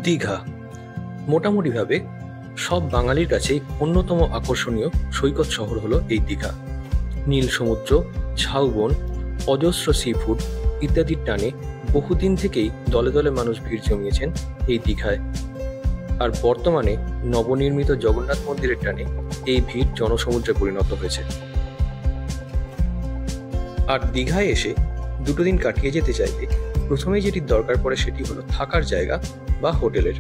দীঘা মোটামুটিভাবে সব বাঙালির কাছেই অন্যতম আকর্ষণীয় সৈকত শহর হলো এই দীঘা। নীল সমুদ্র, ঝাউবন, অজস্র সি ফুড ইত্যাদির টানে বহুদিন থেকেই দলে দলে মানুষ ভিড় জমিয়েছেন এই দীঘায়। আর বর্তমানে নবনির্মিত জগন্নাথ মন্দিরের টানে এই ভিড় জনসমুদ্রে পরিণত হয়েছে। আর দীঘায় এসে দুটো দিন কাটিয়ে যেতে চাইলে প্রথমেই যেটি দরকার পড়ে সেটি হলো থাকার জায়গা বা হোটেলের।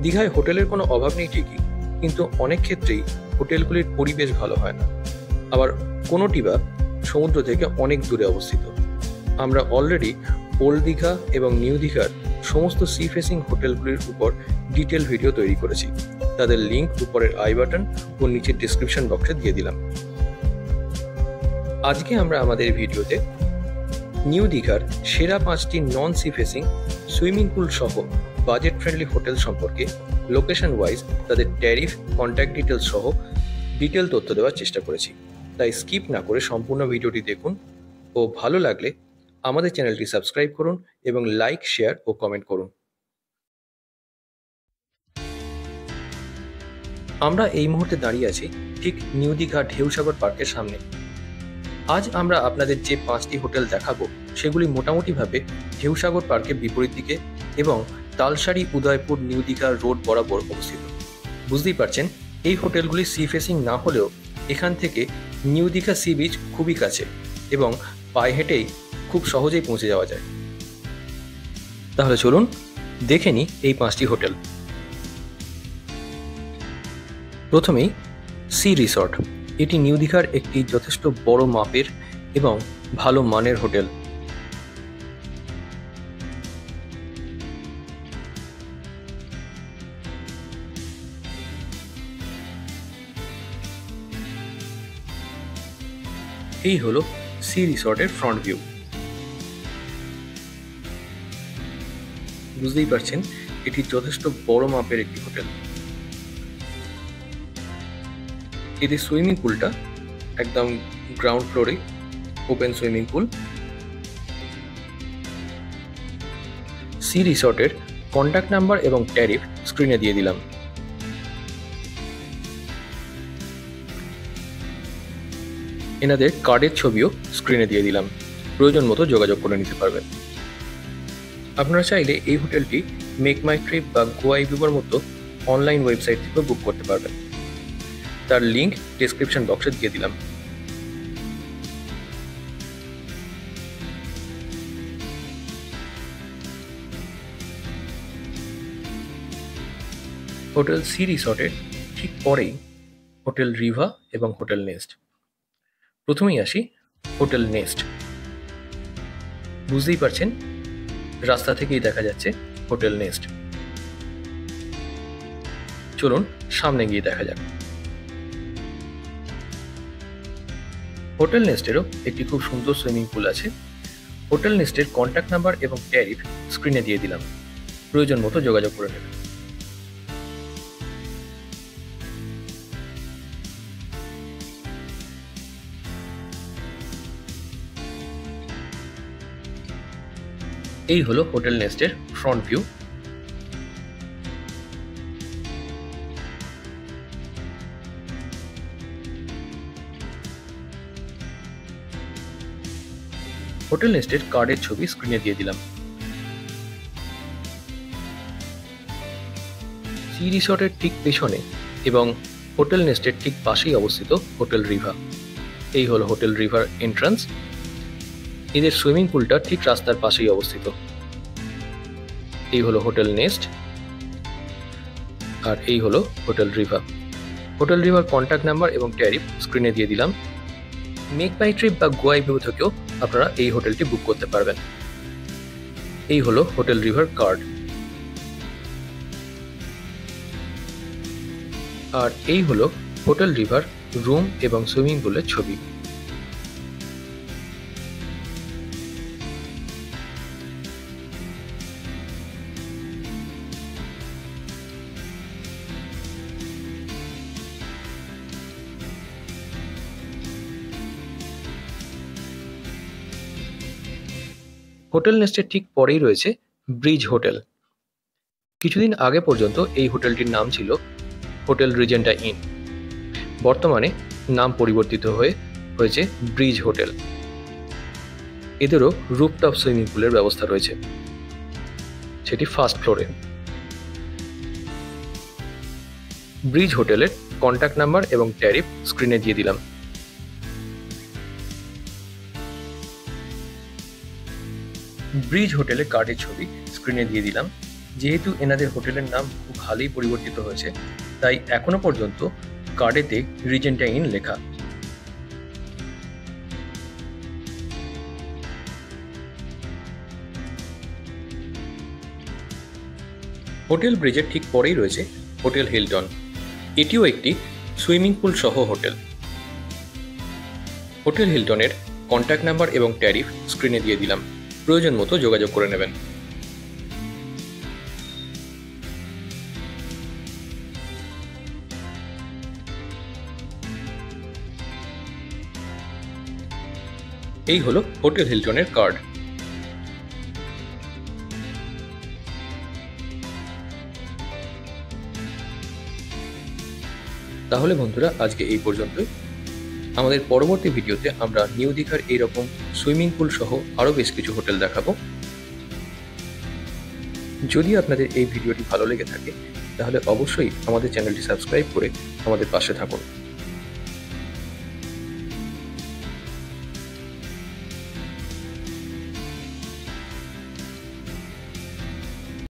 দীঘায় হোটেলের কোনো অভাব নেই ঠিকই, কিন্তু অনেক ক্ষেত্রেই হোটেলগুলির পরিবেশ ভালো হয় না, আবার কোনোটি বা সমুদ্র থেকে অনেক দূরে অবস্থিত। আমরা অলরেডি ওল্ড দীঘা এবং নিউ দীঘার সমস্ত সি ফেসিং হোটেলগুলির উপর ডিটেল ভিডিও তৈরি করেছি। তাদের লিঙ্ক উপরের আই বাটন ও নিচের ডিসক্রিপশন বক্সে দিয়ে দিলাম। আজকে আমরা আমাদের ভিডিওতে নিউ দীঘার সেরা 5টি নন সি ফেসিং সুইমিং পুল সহ বাজেট ফ্রেন্ডলি হোটেল সম্পর্কে লোকেশন ওয়াইজ তাদের ট্যারিফ, কন্ট্যাক্ট ডিটেলস সহ ডিটেল তথ্য দেওয়ার চেষ্টা করেছি। তাই স্কিপ না করে সম্পূর্ণ ভিডিওটি দেখুন ও ভালো লাগলে আমাদের চ্যানেলটি সাবস্ক্রাইব করুন এবং লাইক, শেয়ার ও কমেন্ট করুন। আমরা এই মুহূর্তে দাঁড়িয়ে আছি ঠিক নিউ দীঘা ঢেউসাগর পার্কের সামনে। আজ আমরা আপনাদের যে 5টি হোটেল দেখাবো সেগুলি মোটামুটিভাবে ঢেউসাগর পার্কের বিপরীত দিকে এবং তালসারি উদয়পুর নিউ দীঘা রোড বরাবর অবস্থিত। বুঝতেই পারছেন এই হোটেলগুলি সি ফেসিং না হলেও এখান থেকে নিউ দীঘা সি বিচ খুবই কাছে এবং পায়ে হেঁটেই খুব সহজেই পৌঁছে যাওয়া যায়। তাহলে চলুন দেখে নিই এই 5টি হোটেল। প্রথমেই সি রিসর্ট। এটি নিউ দীঘার একটি যথেষ্ট বড় মাপের এবং ভালো মানের হোটেল। এই হলো সি রিসর্টের ফ্রন্ট ভিউ। বুঝতেই পারছেন এটি যথেষ্ট বড় মাপের একটি হোটেল। এদের সুইমিং পুলটা একদম গ্রাউন্ড ফ্লোরে ওপেন সুইমিং পুল। সি রিসর্টের কন্ট্যাক্ট নাম্বার এবং ট্যারিফ স্ক্রিনে দিয়ে দিলাম। এনাদের কার্ডের ছবিও স্ক্রিনে দিয়ে দিলাম, প্রয়োজন মতো যোগাযোগ করে নিতে পারবেন। আপনারা চাইলে এই হোটেলটি মেক মাই ট্রিপ বা গোয়া ইভিউর মতো অনলাইন ওয়েবসাইট থেকে বুক করতে পারবেন। তার লিঙ্ক ডেসক্রিপশন বক্সে দিয়ে দিলাম। হোটেল সি রিসর্টের ঠিক পরেই হোটেল রিভা এবং হোটেল নেস্ট। প্রথমেই আসি হোটেল নেস্ট। বুঝতেই পারছেন রাস্তা থেকেই দেখা যাচ্ছে হোটেল নেস্ট। চলুন সামনে গিয়ে দেখা যাক। হোটেল নেস্টেরও একটি খুব সুন্দর সুইমিং পুল আছে। হোটেল নেস্টের কন্ট্যাক্ট নাম্বার এবং ট্যারিফ স্ক্রিনে দিয়ে দিলাম, প্রয়োজন মতো যোগাযোগ করে নেবেন। এই হলো হোটেল নেস্টের ফ্রন্ট ভিউ। হোটেল নেস্টের কার্ডের ছবি স্ক্রিনে দিয়ে দিলাম। সি রিসর্টের ঠিক পেছনে এবং হোটেল নেস্টের ঠিক পাশেই অবস্থিত হোটেল রিভা। এই হলো হোটেল রিভার এন্ট্রান্স। এদের সুইমিং পুলটা ঠিক রাস্তার পাশেই অবস্থিত। এই হলো হোটেল নেস্ট আর এই হলো hotel Riva. Hotel river contact number এবং ট্যারিফ স্ক্রিনে দিয়ে দিলাম। মেক মাই ট্রিপ বা গোয়া ভিউ থেকেও আপনারা এই হোটেলটি বুক করতে পারবেন। এই হলো হোটেল রিভার কার্ড। আর এই হলো হোটেল রিভার রুম এবং সুইমিং পুলের ছবি। হোটেল নেস্টের ঠিক পরেই রয়েছে ব্রিজ হোটেল। কিছুদিন আগে পর্যন্ত এই হোটেলটির নাম ছিল হোটেল রিজেন্টা ইন। বর্তমানে নাম পরিবর্তিত হয়েছে ব্রিজ হোটেল। এদেরও রুফটপ সুইমিং পুলের ব্যবস্থা রয়েছে, সেটি ফার্স্ট ফ্লোরে। ব্রিজ হোটেলের কন্ট্যাক্ট নাম্বার এবং ট্যারিফ স্ক্রিনে দিয়ে দিলাম। ব্রিজ হোটেলের কার্ডের ছবি স্ক্রিনে দিয়ে দিলাম। যেহেতু এনাদের হোটেলের নাম খুব ভালোই পরিবর্তিত হয়েছে, তাই এখনো পর্যন্ত কার্ডেতে রিজেন্টা ইন লেখা। হোটেল ব্রিজের ঠিক পরেই রয়েছে হোটেল হিলটন। এটিও একটি সুইমিং পুল সহ হোটেল। হোটেল হিলটনের কন্ট্যাক্ট নাম্বার এবং ট্যারিফ স্ক্রিনে দিয়ে দিলাম। প্রয়োজন মতো যোগাযোগ করে নেবেন। এই হলো হোটেল হিলটনের কার্ড। তাহলে বন্ধুরা, আজকে এই পর্যন্তই। আমাদের পরবর্তী ভিডিওতে আমরা নিউ দীঘার এইরকম সুইমিং পুল সহ আরও বেশ কিছু হোটেল দেখাবো। যদি আপনাদের এই ভিডিওটি ভালো লেগে থাকে তাহলে অবশ্যই আমাদের চ্যানেলটি সাবস্ক্রাইব করে আমাদের পাশে থাকুন।